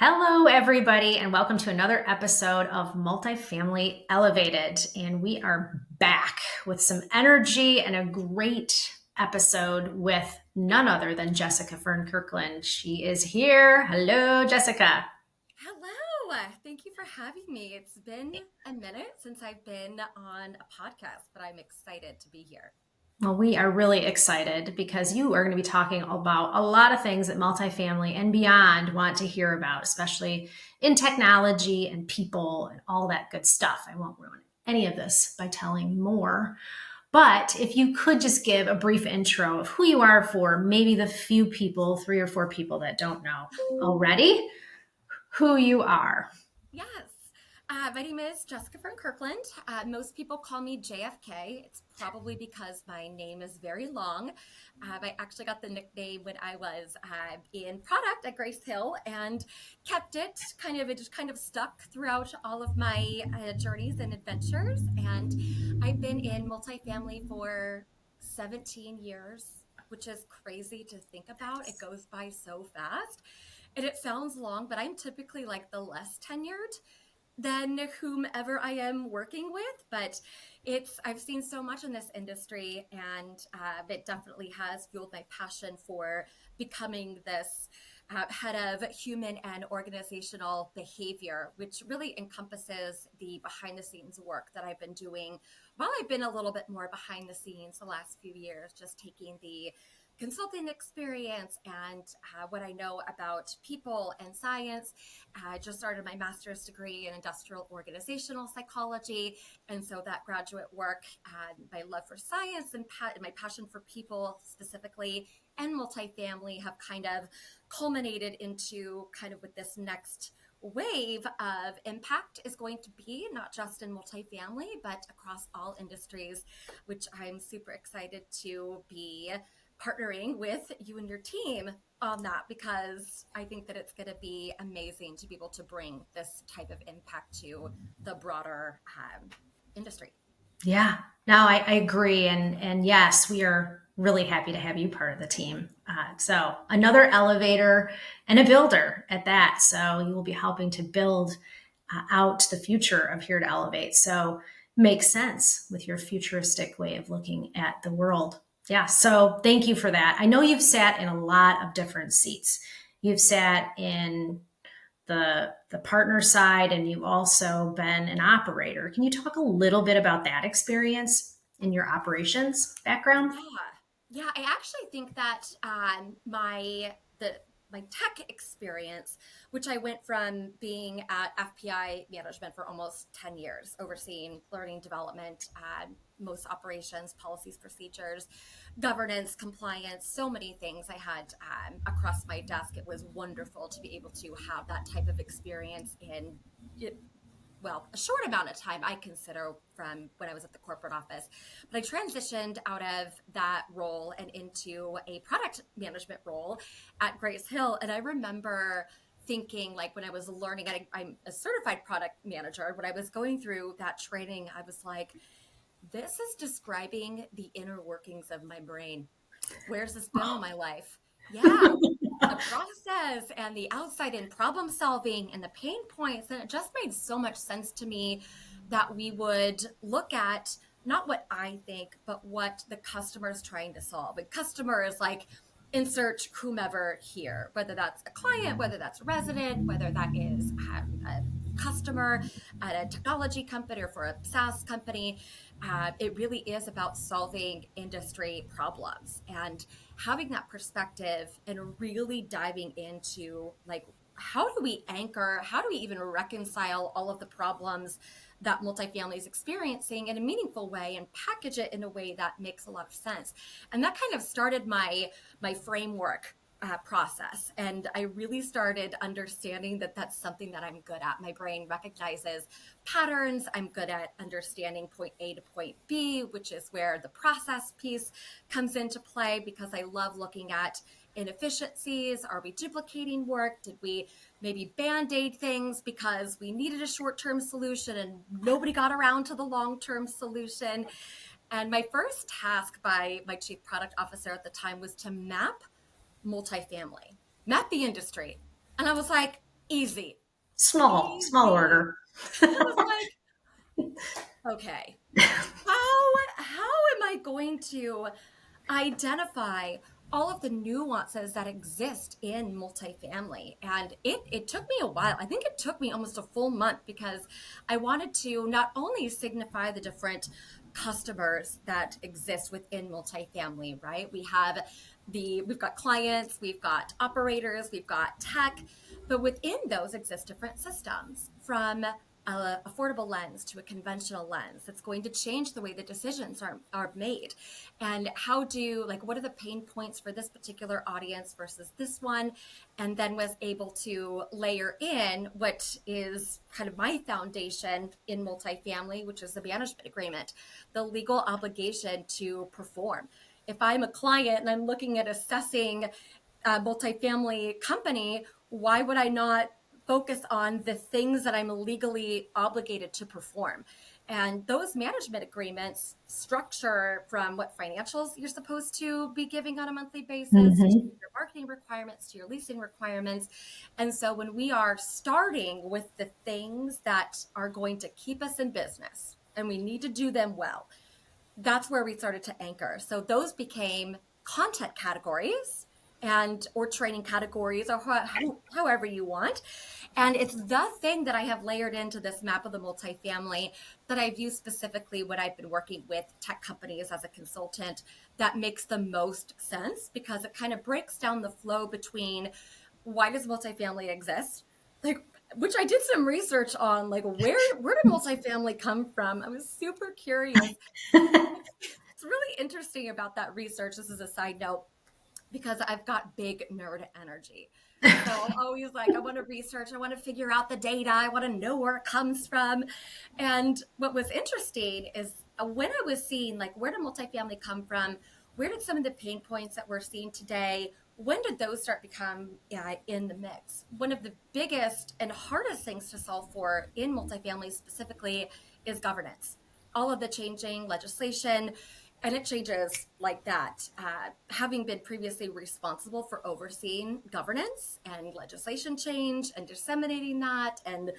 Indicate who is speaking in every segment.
Speaker 1: Hello, everybody, and welcome to another episode of Multifamily Elevated. And we are back with some energy and a great episode with none other than Jessica Fern-Kirkland. She is here. Hello, Jessica.
Speaker 2: Hello. Thank you for having me. It's been a minute since I've been on a podcast, but I'm excited to be here.
Speaker 1: Well, we are really excited because you are going to be talking about a lot of things that multifamily and beyond want to hear about, especially in technology and people and all that good stuff. I won't ruin any of this by telling more. But if you could just give a brief intro of who you are for maybe the few people, three or four people that don't know already, who you are.
Speaker 2: Yes. My name is Jessica Fern-Kirkland. Most people call me JFK. It's probably because my name is very long. I actually got the nickname when I was in product at Grace Hill and kept it. It just kind of stuck throughout all of my journeys and adventures. And I've been in multifamily for 17 years, which is crazy to think about. It goes by so fast. And it sounds long, but I'm typically like the less tenured than whomever I am working with. But I've seen so much in this industry, and it definitely has fueled my passion for becoming this head of human and organizational behavior, which really encompasses the behind the scenes work that I've been doing while I've been a little bit more behind the scenes the last few years, just taking the consulting experience and what I know about people and science. I just started my master's degree in industrial organizational psychology. And so that graduate work, my love for science and my passion for people specifically and multifamily have kind of culminated into kind of what this next wave of impact is going to be, not just in multifamily, but across all industries, which I'm super excited to be partnering with you and your team on that, because I think that it's going to be amazing to be able to bring this type of impact to the broader industry.
Speaker 1: Yeah, no, I agree. And yes, we are really happy to have you part of the team. So another elevator and a builder at that. So you will be helping to build out the future of Here to Elevate. So makes sense with your futuristic way of looking at the world. Yeah. So thank you for that. I know you've sat in a lot of different seats. You've sat in the partner side, and you've also been an operator. Can you talk a little bit about that experience in your operations background?
Speaker 2: Yeah, yeah. I actually think that my tech experience, which I went from being at FPI management for almost 10 years, overseeing learning development, most operations, policies, procedures, governance, compliance, so many things I had across my desk. It was wonderful to be able to have that type of experience in a short amount of time, I consider, from when I was at the corporate office. But I transitioned out of that role and into a product management role at Grace Hill. And I remember thinking, like, when I was learning, I'm a certified product manager. When I was going through that training, I was like, this is describing the inner workings of my brain. Where's this been all my life? Yeah, the process and the outside in problem solving and the pain points. And it just made so much sense to me that we would look at not what I think, but what the customer is trying to solve. And customer is like, insert whomever here, whether that's a client, whether that's a resident, whether that is a customer at a technology company or for a SaaS company. It really is about solving industry problems and having that perspective and really diving into, like, how do we anchor, how do we even reconcile all of the problems that multifamily is experiencing in a meaningful way and package it in a way that makes a lot of sense. And that kind of started my framework process. And I really started understanding that that's something that I'm good at. My brain recognizes patterns. I'm good at understanding point A to point B, which is where the process piece comes into play, because I love looking at inefficiencies. Are we duplicating work? Did we maybe band-aid things because we needed a short-term solution and nobody got around to the long-term solution? And my first task by my chief product officer at the time was to map multifamily, map the industry. And I was like, easy,
Speaker 1: Small
Speaker 2: easy.
Speaker 1: order.
Speaker 2: I was like, okay, how am I going to identify all of the nuances that exist in multifamily? And it took me a while. I think it took me almost a full month because I wanted to not only signify the different customers that exist within multifamily, right? We've got clients, we've got operators, we've got tech, but within those exist different systems, from a affordable lens to a conventional lens that's going to change the way the decisions are made. And what are the pain points for this particular audience versus this one? And then was able to layer in what is kind of my foundation in multifamily, which is the management agreement, the legal obligation to perform. If I'm a client and I'm looking at assessing a multifamily company, why would I not focus on the things that I'm legally obligated to perform? And those management agreements structure from what financials you're supposed to be giving on a monthly basis, to
Speaker 1: Mm-hmm.
Speaker 2: your marketing requirements, to your leasing requirements. And so when we are starting with the things that are going to keep us in business, and we need to do them well, that's where we started to anchor. So those became content categories and or training categories, or however you want. And it's the thing that I have layered into this map of the multifamily that I've used specifically when I've been working with tech companies as a consultant, that makes the most sense, because it kind of breaks down the flow between why does multifamily exist, like, which I did some research on, like where did multifamily come from? I was super curious. It's really interesting about that research. This is a side note, because I've got big nerd energy. So I'm always like, I want to research, I want to figure out the data, I want to know where it comes from. And what was interesting is when I was seeing, like, where did multifamily come from? Where did some of the pain points that we're seeing today, when did those start become in the mix? One of the biggest and hardest things to solve for in multifamily specifically is governance. All of the changing legislation, and it changes like that. Having been previously responsible for overseeing governance and legislation change and disseminating that and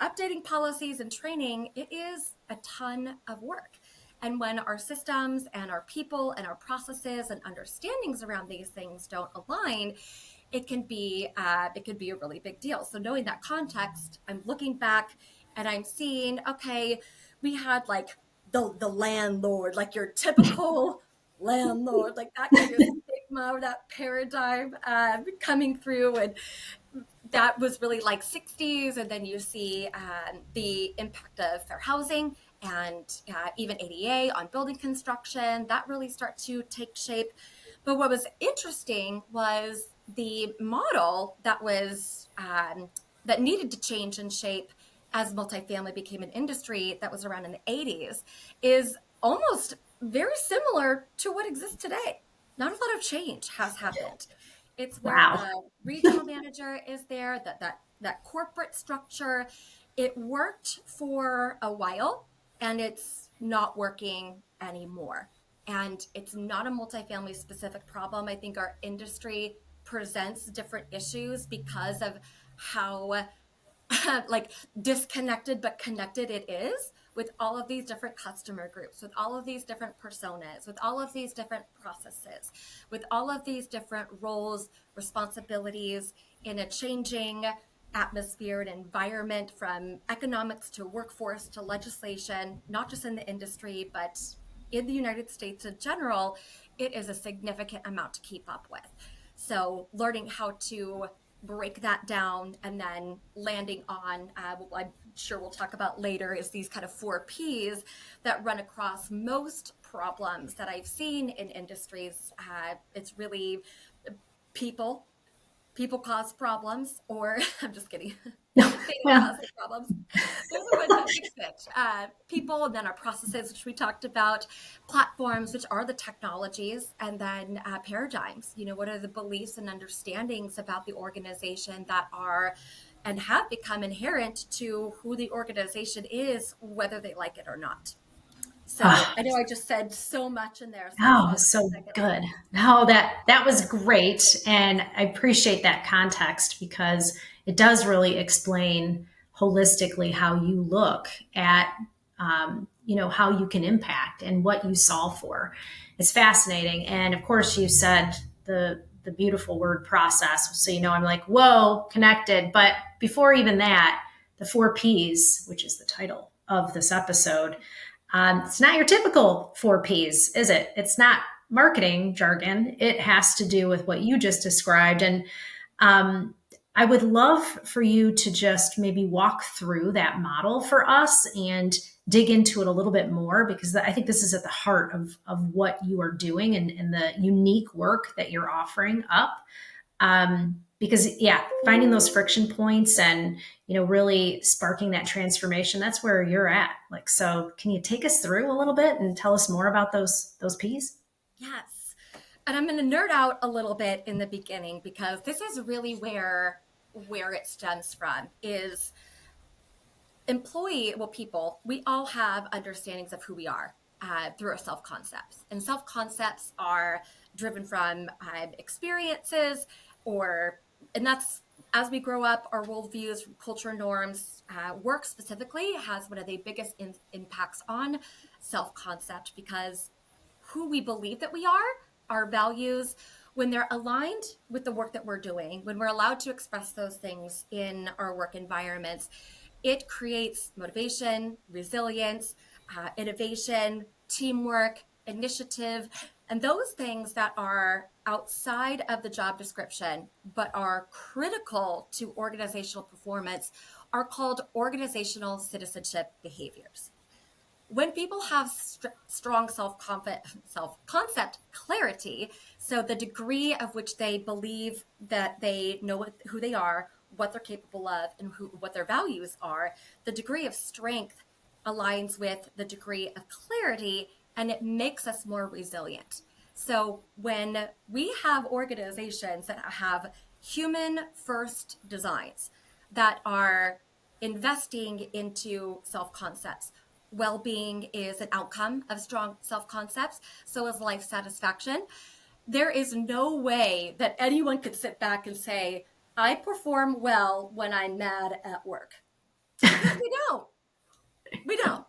Speaker 2: updating policies and training, it is a ton of work. And when our systems and our people and our processes and understandings around these things don't align, it could be a really big deal. So knowing that context, I'm looking back and I'm seeing, okay, we had like the landlord, like your typical landlord, like that kind of stigma or that paradigm coming through. And that was really like 60s. And then you see the impact of fair housing and even ADA on building construction, that really start to take shape. But what was interesting was the model that needed to change and shape as multifamily became an industry that was around in the 80s is almost very similar to what exists today. Not a lot of change has happened. It's where
Speaker 1: Wow.
Speaker 2: the regional manager is there, that corporate structure. It worked for a while and it's not working anymore. And it's not a multifamily specific problem. I think our industry presents different issues because of how like disconnected but connected it is, with all of these different customer groups, with all of these different personas, with all of these different processes, with all of these different roles, responsibilities in a changing atmosphere and environment, from economics to workforce to legislation, not just in the industry, but in the United States in general. It is a significant amount to keep up with. So learning how to break that down and then landing on, I'm sure we'll talk about later, is these kind of 4 Ps that run across most problems that I've seen in industries. It's really people. People cause problems, or I'm just kidding. They don't
Speaker 1: Well,
Speaker 2: cause the problems. They're the ones that fix it. People, and then our processes, which we talked about, platforms, which are the technologies, and then paradigms. You know, what are the beliefs and understandings about the organization that are and have become inherent to who the organization is, whether they like it or not. So I know I just said so much in there. So I'm just
Speaker 1: Oh,
Speaker 2: going to
Speaker 1: so
Speaker 2: take it away.
Speaker 1: good. No, that was great, and I appreciate that context because it does really explain holistically how you look at, how you can impact and what you solve for. It's fascinating, and of course, you said the beautiful word process. So I'm like, whoa, connected. But before even that, the 4 Ps, which is the title of this episode, it's not your typical 4 Ps, is it? It's not marketing jargon. It has to do with what you just described. And um, I would love for you to just maybe walk through that model for us and dig into it a little bit more because I think this is at the heart of what you are doing and the unique work that you're offering up. Because yeah, finding those friction points and really sparking that transformation, that's where you're at. Like, so can you take us through a little bit and tell us more about those P's?
Speaker 2: Yes. And I'm going to nerd out a little bit in the beginning because this is really where it stems from is people, we all have understandings of who we are through our self concepts. And self concepts are driven from experiences, and that's as we grow up, our worldviews, culture norms, work specifically has one of the biggest impacts on self concept because who we believe that we are, our values, when they're aligned with the work that we're doing, when we're allowed to express those things in our work environments, it creates motivation, resilience, innovation, teamwork, initiative, and those things that are outside of the job description but are critical to organizational performance are called organizational citizenship behaviors. When people have strong self-concept clarity, so the degree of which they believe that they know who they are, what they're capable of, and what their values are, the degree of strength aligns with the degree of clarity, and it makes us more resilient. So when we have organizations that have human first designs that are investing into self concepts, well being is an outcome of strong self concepts, so is life satisfaction. There is no way that anyone could sit back and say, I perform well when I'm mad at work. Because we don't. We don't.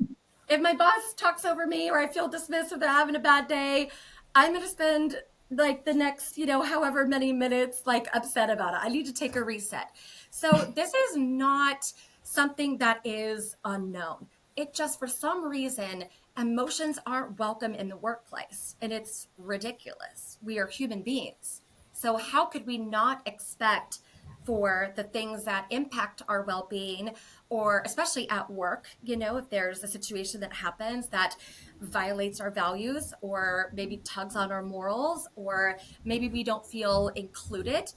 Speaker 2: If my boss talks over me or I feel dismissed or they're having a bad day, I'm going to spend like the next, however many minutes like upset about it. I need to take a reset. So this is not something that is unknown. It just, for some reason, emotions aren't welcome in the workplace. And it's ridiculous. We are human beings. So how could we not expect for the things that impact our well-being, or especially at work, if there's a situation that happens that violates our values or maybe tugs on our morals, or maybe we don't feel included.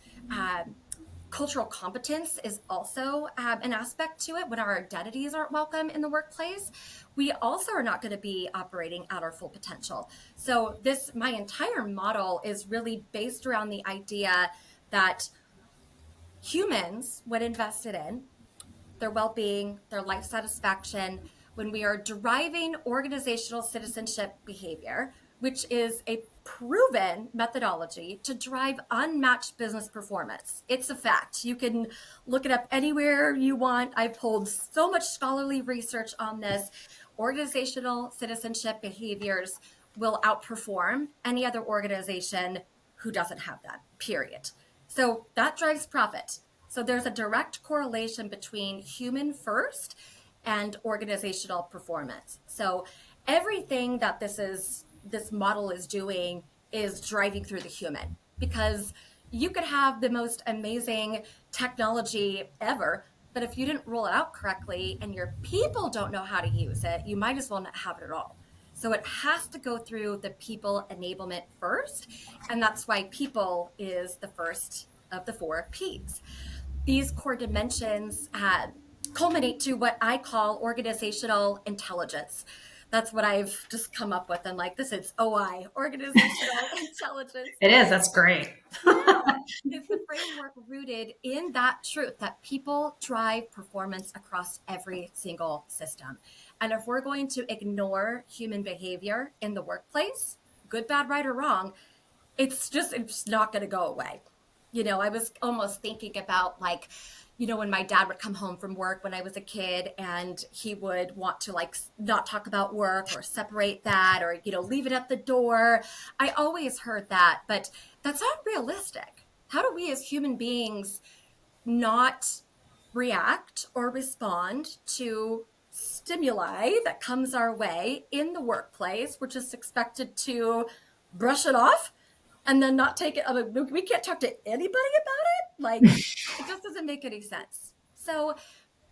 Speaker 2: Cultural competence is also an aspect to it. When our identities aren't welcome in the workplace, we also are not going to be operating at our full potential. So my entire model is really based around the idea that humans, when invested in their well-being, their life satisfaction, when we are deriving organizational citizenship behavior, which is a proven methodology to drive unmatched business performance. It's a fact. You can look it up anywhere you want. I've pulled so much scholarly research on this. Organizational citizenship behaviors will outperform any other organization who doesn't have that, period. So that drives profit. So there's a direct correlation between human first and organizational performance. So everything that this model is doing is driving through the human, because you could have the most amazing technology ever, but if you didn't roll it out correctly and your people don't know how to use it, you might as well not have it at all. So it has to go through the people enablement first. And that's why people is the first of the 4 Ps. These core dimensions culminate to what I call organizational intelligence. That's what I've just come up with. And like, this is OI, organizational intelligence.
Speaker 1: It is. That's great.
Speaker 2: Yeah. Is the framework rooted in that truth that people drive performance across every single system. And if we're going to ignore human behavior in the workplace, good, bad, right, or wrong, it's not going to go away. I was almost thinking about like, when my dad would come home from work when I was a kid and he would want to like not talk about work or separate that or, leave it at the door. I always heard that, but that's not realistic. How do we as human beings not react or respond to stimuli that comes our way in the workplace? We're just expected to brush it off and then not take it. I mean, we can't talk to anybody about it. Like, it just doesn't make any sense. So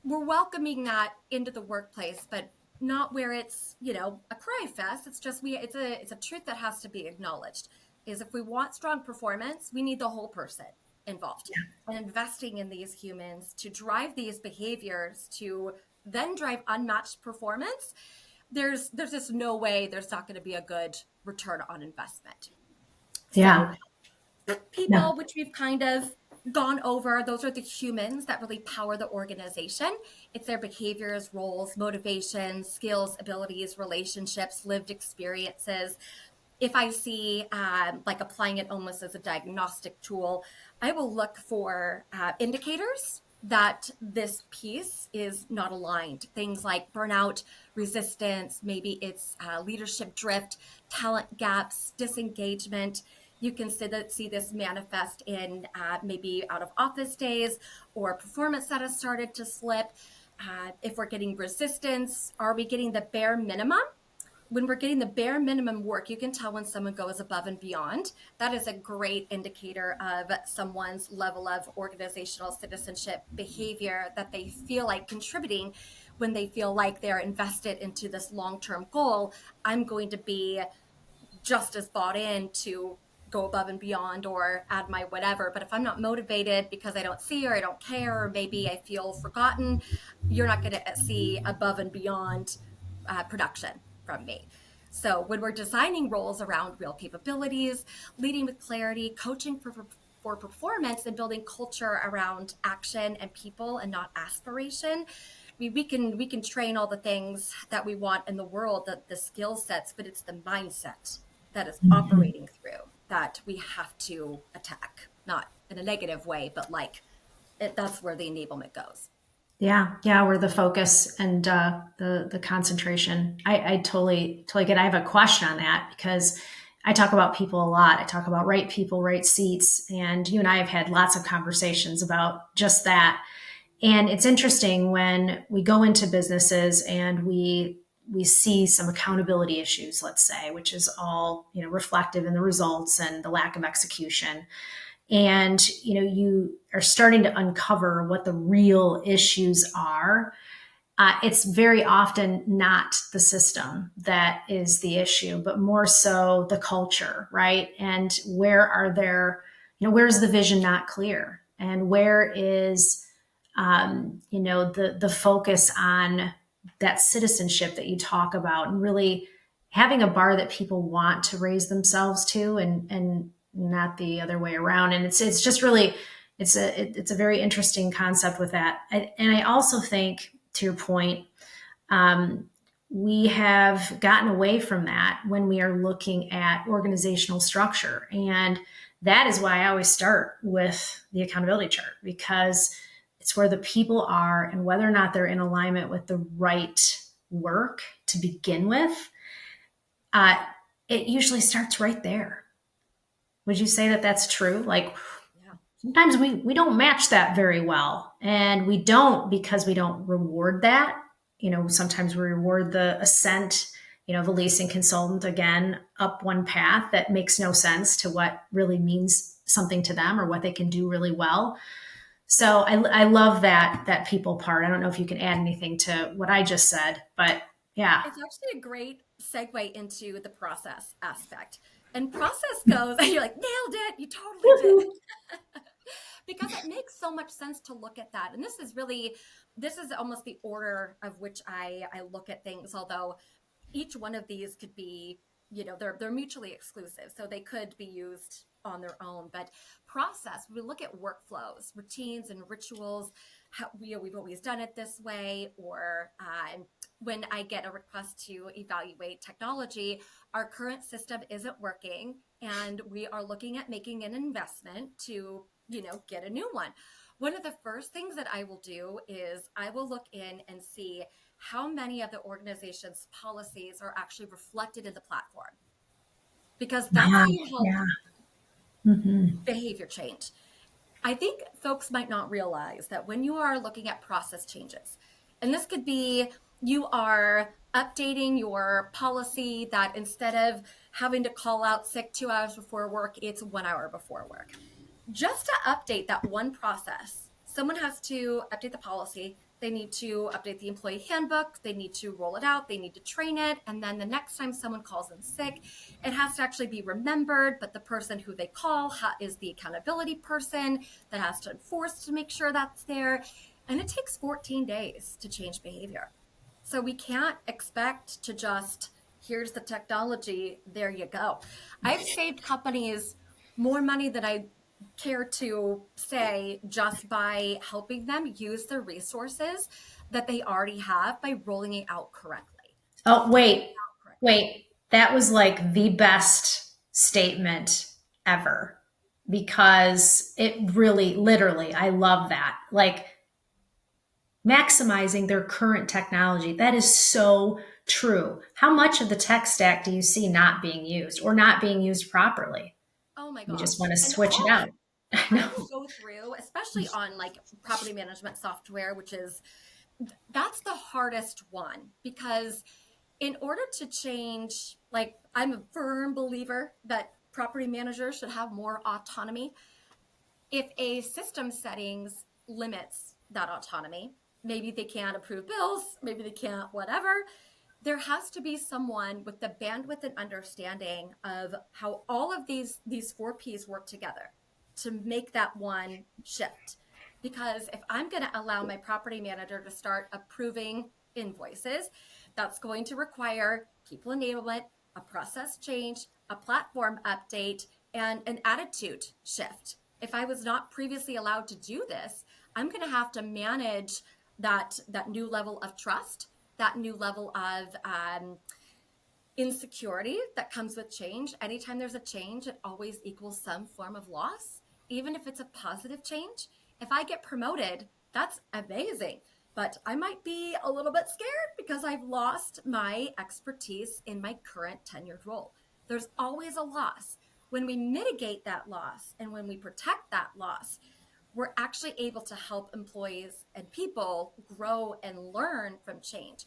Speaker 2: we're welcoming that into the workplace, but not where it's, a cry fest. It's just it's a truth that has to be acknowledged. Is if we want strong performance, we need the whole person involved and investing in these humans to drive these behaviors to then drive unmatched performance. There's just no way there's not going to be a good return on investment. So
Speaker 1: Yeah.
Speaker 2: people,
Speaker 1: No.
Speaker 2: which we've kind of gone over, those are the humans that really power the organization. It's their behaviors, roles, motivations, skills, abilities, relationships, lived experiences. If I see like applying it almost as a diagnostic tool, I will look for indicators that this piece is not aligned. Things like burnout, resistance, maybe it's leadership drift, talent gaps, disengagement. You can see this manifest in maybe out of office days or performance that has started to slip. If we're getting resistance, are we getting the bare minimum? When we're getting the bare minimum work, you can tell when someone goes above and beyond. That is a great indicator of someone's level of organizational citizenship behavior, that they feel like contributing when they feel like they're invested into this long-term goal. I'm going to be just as bought in to go above and beyond or add my whatever. But if I'm not motivated because I don't see or I don't care, or maybe I feel forgotten, you're not going to see above and beyond production from me. So when we're designing roles around real capabilities, leading with clarity, coaching for performance, and building culture around action and people and not aspiration, we can train all the things that we want in the world, the skill sets, but it's the mindset that is
Speaker 1: Mhm.
Speaker 2: operating through that we have to attack, not in a negative way, but like that's where the enablement goes.
Speaker 1: Yeah, yeah, we're the focus and the concentration. I totally get. I have a question on that because I talk about people a lot. I talk about right people, right seats, and you and I have had lots of conversations about just that. And it's interesting when we go into businesses and we see some accountability issues, let's say, which is all reflective in the results and the lack of execution, and you are starting to uncover what the real issues are. It's very often not the system that is the issue, but more so the culture, right? And where's the vision not clear, and where is the focus on that citizenship that you talk about, and really having a bar that people want to raise themselves to, and not the other way around. And it's just really it's a very interesting concept with that. And I also think, to your point, um, we have gotten away from that when we are looking at organizational structure. And that is why I always start with the accountability chart, because it's where the people are and whether or not they're in alignment with the right work to begin with. Uh, it usually starts right there. Would you say that that's true? Like,
Speaker 2: Yeah.
Speaker 1: sometimes we don't match that very well, and we don't because we don't reward that. Sometimes we reward the ascent, of a leasing consultant, again, up one path that makes no sense to what really means something to them or what they can do really well. So I love that people part. I don't know if you can add anything to what I just said, but yeah.
Speaker 2: It's actually a great segue into the process aspect. And process goes, and you're like, nailed it, you totally did.
Speaker 1: Woo-hoo.
Speaker 2: Because it makes so much sense to look at that. And this is almost the order of which I look at things, although each one of these could be, they're mutually exclusive. So they could be used on their own. But process, we look at workflows, routines, and rituals. How, we've always done it this way, or when I get a request to evaluate technology, our current system isn't working, and we are looking at making an investment to, get a new one. One of the first things that I will do is I will look in and see how many of the organization's policies are actually reflected in the platform, because that's how you help
Speaker 1: Yeah. Hmm.
Speaker 2: behavior change. I think folks might not realize that when you are looking at process changes, and this could be you are updating your policy that instead of having to call out sick 2 hours before work, it's 1 hour before work. Just to update that one process, someone has to update the policy. They need to update the employee handbook. They need to roll it out. They need to train it. And then the next time someone calls in sick, it has to actually be remembered. But the person who they call is the accountability person that has to enforce to make sure that's there. And it takes 14 days to change behavior. So we can't expect to just, here's the technology, there you go. I've saved companies more money than I care to say just by helping them use the resources that they already have by rolling it out correctly.
Speaker 1: Oh,
Speaker 2: Rolling it
Speaker 1: wait,
Speaker 2: out correctly.
Speaker 1: wait. That was like the best statement ever because it really, literally, I love that. Like maximizing their current technology. That is so true. How much of the tech stack do you see not being used or not being used properly?
Speaker 2: Oh my
Speaker 1: You just
Speaker 2: gosh.
Speaker 1: want to
Speaker 2: And
Speaker 1: switch it out. I
Speaker 2: I
Speaker 1: know.
Speaker 2: will go through, especially on like property management software, which is, that's the hardest one, because in order to change, like, I'm a firm believer that property managers should have more autonomy. If a system settings limits that autonomy, maybe they can't approve bills, maybe they can't whatever, there has to be someone with the bandwidth and understanding of how all of these four P's work together to make that one shift. Because if I'm going to allow my property manager to start approving invoices, that's going to require people enablement, a process change, a platform update, and an attitude shift. If I was not previously allowed to do this, I'm going to have to manage that new level of trust, that new level of insecurity that comes with change. Anytime there's a change, it always equals some form of loss, even if it's a positive change. If I get promoted, that's amazing. But I might be a little bit scared because I've lost my expertise in my current tenured role. There's always a loss. When we mitigate that loss and when we protect that loss, we're actually able to help employees and people grow and learn from change.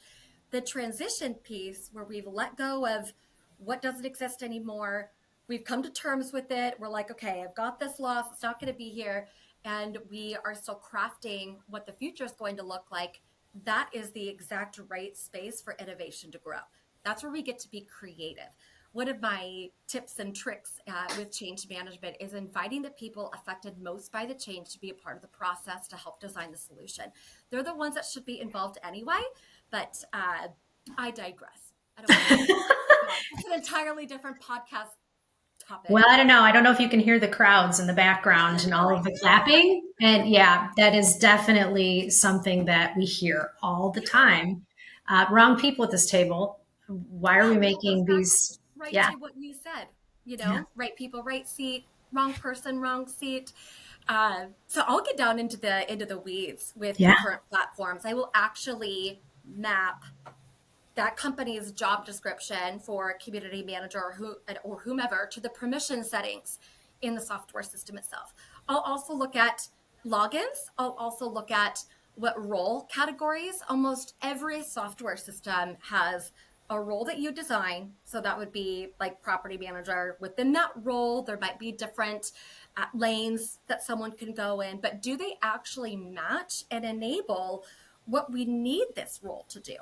Speaker 2: The transition piece, where we've let go of what doesn't exist anymore, we've come to terms with it. We're like, okay, I've got this loss, it's not going to be here. And we are still crafting what the future is going to look like. That is the exact right space for innovation to grow. That's where we get to be creative. One of my tips and tricks with change management is inviting the people affected most by the change to be a part of the process to help design the solution. They're the ones that should be involved anyway, but I digress. I don't want to. It's an entirely different podcast
Speaker 1: Well,
Speaker 2: topic.
Speaker 1: I don't know. I don't know if you can hear the crowds in the background and
Speaker 2: No,
Speaker 1: all
Speaker 2: I
Speaker 1: of the
Speaker 2: can.
Speaker 1: clapping. And yeah, that is definitely something that we hear all the
Speaker 2: Yeah.
Speaker 1: time. Wrong people at this table. Why are
Speaker 2: Yeah.
Speaker 1: we
Speaker 2: Well, it goes
Speaker 1: making
Speaker 2: back
Speaker 1: these?
Speaker 2: right
Speaker 1: Yeah,
Speaker 2: to what you said,
Speaker 1: yeah,
Speaker 2: right people, right seat, wrong person, wrong seat. So I'll get down into the weeds with the
Speaker 1: yeah,
Speaker 2: current platforms. I will actually map that company's job description for a community manager or whomever to the permission settings in the software system itself. I'll also look at logins. I'll also look at what role categories. Almost every software system has a role that you design. So that would be like property manager. Within that role, there might be different lanes that someone can go in, but do they actually match and enable what we need this role to do?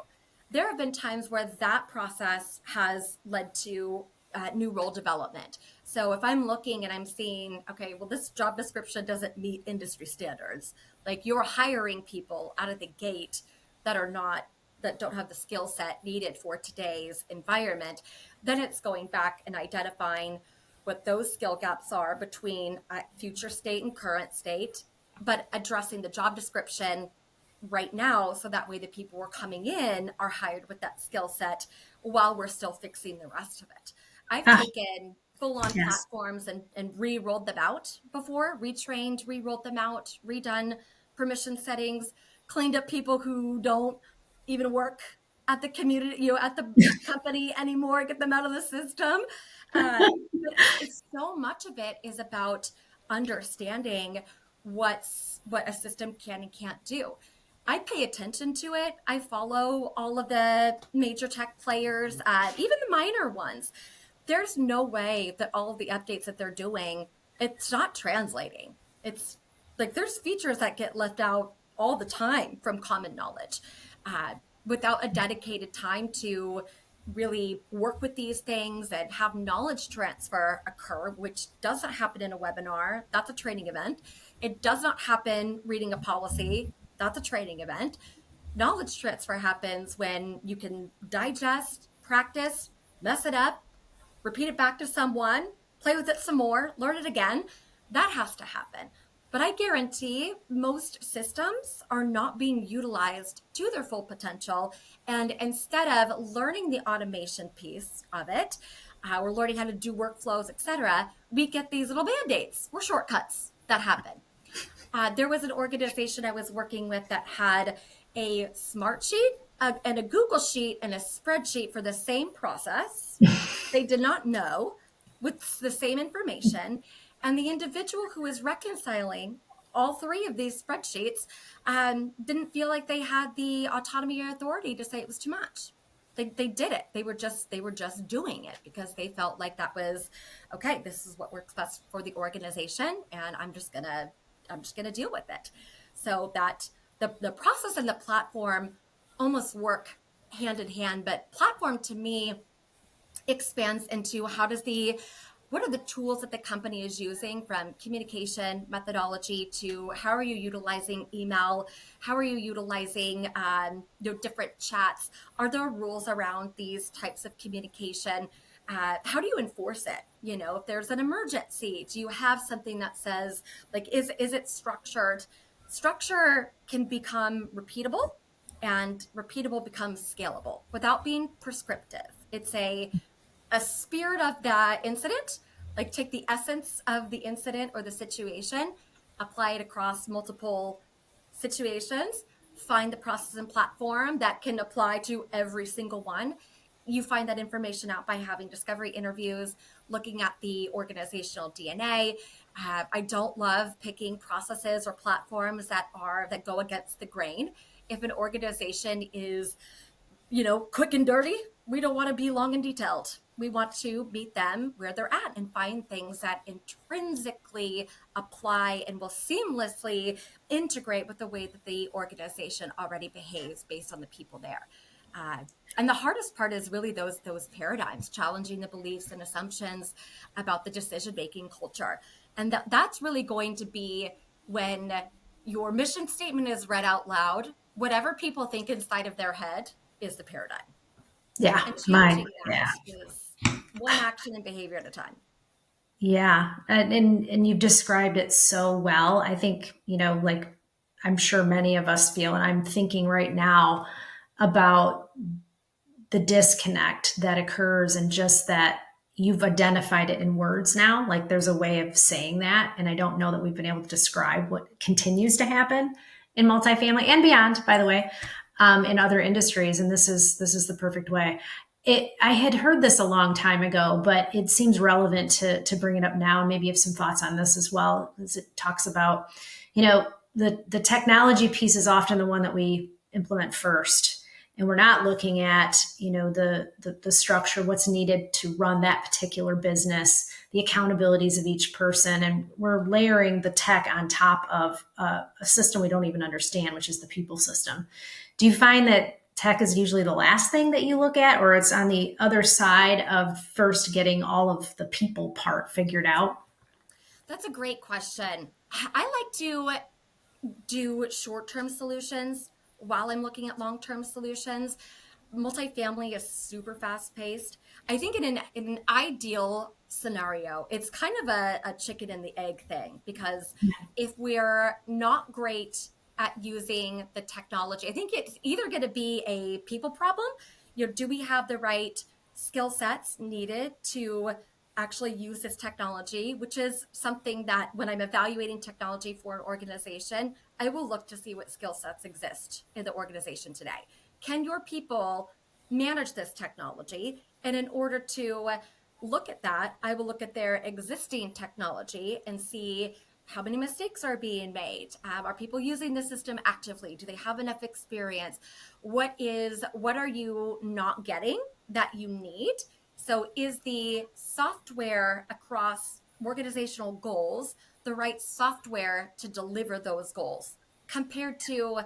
Speaker 2: There have been times where that process has led to new role development. So if I'm looking and I'm seeing, okay, well, this job description doesn't meet industry standards, like you're hiring people out of the gate that are not, that don't have the skill set needed for today's environment, then it's going back and identifying what those skill gaps are between future state and current state, but addressing the job description right now so that way the people who are coming in are hired with that skill set while we're still fixing the rest of it. I've
Speaker 1: Ah,
Speaker 2: taken full on
Speaker 1: yes.
Speaker 2: platforms and re-rolled them out before, retrained, re-rolled them out, redone permission settings, cleaned up people who don't even work at the community, at the company anymore, get them out of the system. But it's so much of it is about understanding what a system can and can't do. I pay attention to it. I follow all of the major tech players, even the minor ones. There's no way that all of the updates that they're doing, it's not translating. It's like there's features that get left out all the time from common knowledge uh, without a dedicated time to really work with these things and have knowledge transfer occur, which doesn't happen in a webinar. That's a training event. It does not happen reading a policy. That's a training event. Knowledge transfer happens when you can digest, practice, mess it up, repeat it back to someone, play with it some more, learn it again. That has to happen. But I guarantee most systems are not being utilized to their full potential. And instead of learning the automation piece of it, we're learning how to do workflows, etc., we get these little band-aids or shortcuts that happen. There was an organization I was working with that had a smart sheet and a Google sheet and a spreadsheet for the same process. They did not know with the same information. And the individual who was reconciling all three of these spreadsheets didn't feel like they had the autonomy or authority to say it was too much. They did it. They were just doing it because they felt like that was okay. This is what works best for the organization, and I'm just gonna deal with it. So that the process and the platform almost work hand in hand. But platform to me expands into what are the tools that the company is using, from communication methodology to how are you utilizing email, how are you utilizing different chats, are there rules around these types of communication, how do you enforce it, if there's an emergency, do you have something that says, like, is it structured? Structure can become repeatable, and repeatable becomes scalable without being prescriptive. It's a spirit of the incident, like take the essence of the incident or the situation, apply it across multiple situations, find the process and platform that can apply to every single one. You find that information out by having discovery interviews, looking at the organizational DNA. I don't love picking processes or platforms that go against the grain. If an organization is quick and dirty, we don't want to be long and detailed. We want to meet them where they're at and find things that intrinsically apply and will seamlessly integrate with the way that the organization already behaves based on the people there. And the hardest part is really those paradigms, challenging the beliefs and assumptions about the decision-making culture. And that's really going to be when your mission statement is read out loud, whatever people think inside of their head is the paradigm.
Speaker 1: Yeah,
Speaker 2: And
Speaker 1: mine.
Speaker 2: changing
Speaker 1: Yeah.
Speaker 2: that is one action and behavior at a time.
Speaker 1: Yeah. And you've described it so well. I think, like I'm sure many of us feel, and I'm thinking right now about the disconnect that occurs, and just that you've identified it in words now. Like there's a way of saying that. And I don't know that we've been able to describe what continues to happen in multifamily and beyond, by the way, in other industries. And this is the perfect way. I had heard this a long time ago, but it seems relevant to bring it up now. And maybe you have some thoughts on this as well, as it talks about, the technology piece is often the one that we implement first, and we're not looking at the structure, what's needed to run that particular business, the accountabilities of each person, and we're layering the tech on top of a system we don't even understand, which is the people system. Do you find that tech is usually the last thing that you look at, or it's on the other side of first getting all of the people part figured out?
Speaker 2: That's a great question. I like to do short-term solutions while I'm looking at long-term solutions. Multifamily is super fast-paced. I think in an ideal scenario. It's kind of a chicken and the egg thing, because if we're not great at using the technology, I think it's either going to be a people problem. Do we have the right skill sets needed to actually use this technology, which is something that when I'm evaluating technology for an organization, I will look to see what skill sets exist in the organization today. Can your people manage this technology? And in order to look at that, I will look at their existing technology and see how many mistakes are being made. Are people using the system actively? Do they have enough experience? What are you not getting that you need? So is the software across organizational goals the right software to deliver those goals compared to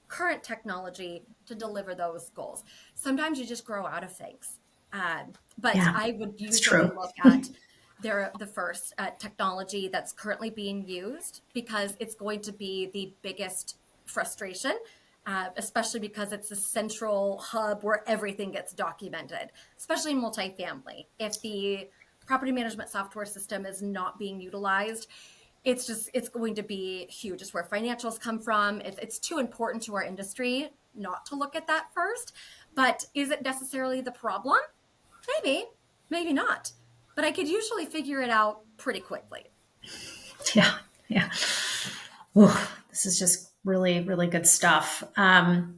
Speaker 2: current technology to deliver those goals? Sometimes you just grow out of things. But
Speaker 1: Yeah,
Speaker 2: I would
Speaker 1: it's
Speaker 2: usually
Speaker 1: true.
Speaker 2: look at the first technology that's currently being used, because it's going to be the biggest frustration, especially because it's a central hub where everything gets documented, especially in multifamily. If the property management software system is not being utilized, it's going to be huge. It's where financials come from. It's too important to our industry not to look at that first. But is it necessarily the problem? Maybe, maybe not. But I could usually figure it out pretty quickly.
Speaker 1: Yeah, yeah. Ooh, this is just really, really good stuff.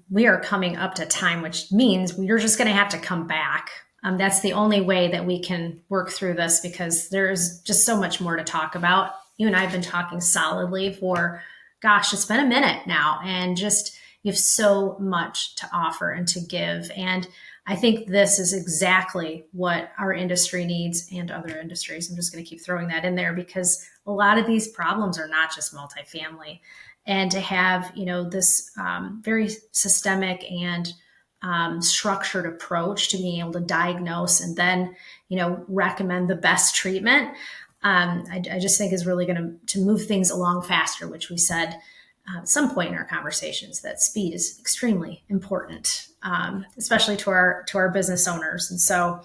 Speaker 1: We are coming up to time, which means we're just going to have to come back. That's the only way that we can work through this, because there's just so much more to talk about. You and I have been talking solidly for, gosh, it's been a minute now, and just you have so much to offer and to give. And I think this is exactly what our industry needs, and other industries. I'm just going to keep throwing that in there, because a lot of these problems are not just multifamily. And to have, this very systemic and structured approach to being able to diagnose and then, recommend the best treatment, I just think is really going to move things along faster, which we said at some point in our conversations that speed is extremely important, especially to our business owners. And so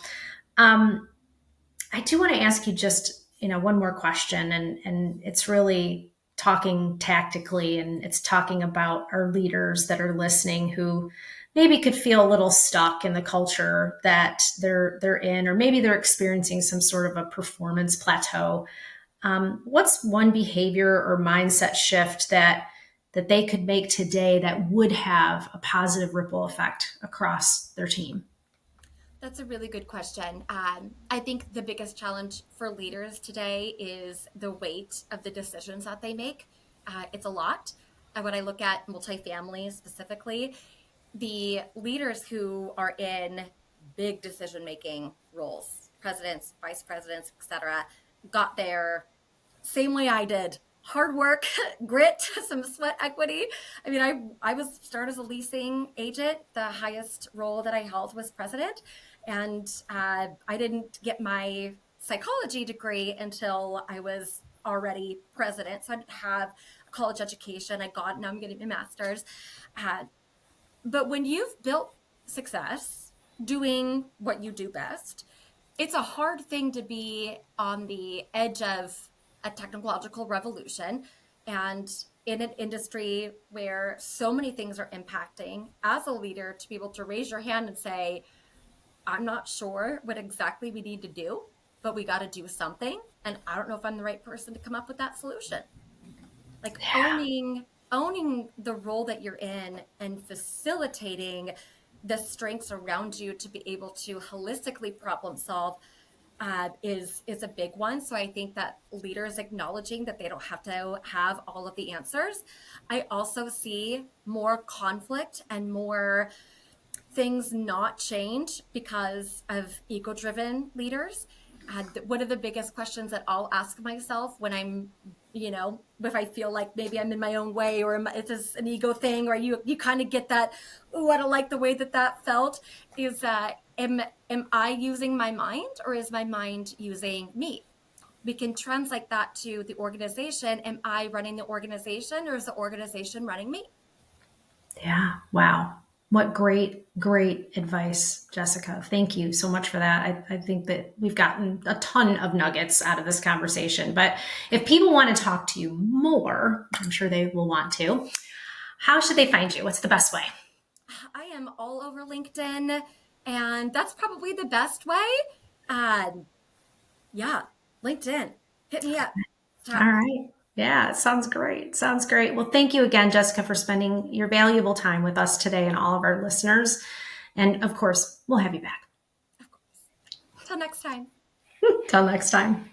Speaker 1: I do want to ask you just, one more question, and it's really talking tactically, and it's talking about our leaders that are listening who maybe could feel a little stuck in the culture that they're in, or maybe they're experiencing some sort of a performance plateau. What's one behavior or mindset shift that they could make today that would have a positive ripple effect across their team?
Speaker 2: That's a really good question. I think the biggest challenge for leaders today is the weight of the decisions that they make. It's a lot. When I look at multifamily specifically, the leaders who are in big decision making roles, presidents, vice presidents, etc., got there same way I did. Hard work, grit, some sweat equity. I mean, I was started as a leasing agent. The highest role that I held was president, and I didn't get my psychology degree until I was already president. So I didn't have a college education. Now I'm getting my master's. Uh, but when you've built success doing what you do best, it's a hard thing to be on the edge of a technological revolution and in an industry where so many things are impacting. As a leader, to be able to raise your hand and say, I'm not sure what exactly we need to do, but we got to do something. And I don't know if I'm the right person to come up with that solution. Like
Speaker 1: Yeah.
Speaker 2: owning the role that you're in and facilitating the strengths around you to be able to holistically problem solve is a big one. So I think that leaders acknowledging that they don't have to have all of the answers. I also see more conflict and more things not change because of ego-driven leaders. One of the biggest questions that I'll ask myself when I'm, if I feel like maybe I'm in my own way, or it's just an ego thing, or you kind of get that, oh, I don't like the way that felt, is am I using my mind, or is my mind using me? We can translate that to the organization. Am I running the organization, or is the organization running me?
Speaker 1: Yeah. Wow. What great advice, Jessica. Thank you so much for that. I think that we've gotten a ton of nuggets out of this conversation. But if people want to talk to you more, I'm sure they will want to. How should they find you? What's the best way?
Speaker 2: I am all over LinkedIn, and that's probably the best way. Yeah, LinkedIn. Hit me up.
Speaker 1: All
Speaker 2: Talk.
Speaker 1: right. Yeah, it sounds great. Sounds great. Well, thank you again, Jessica, for spending your valuable time with us today and all of our listeners. And of course, we'll have you back.
Speaker 2: Of course. Till next time.
Speaker 1: Till next time.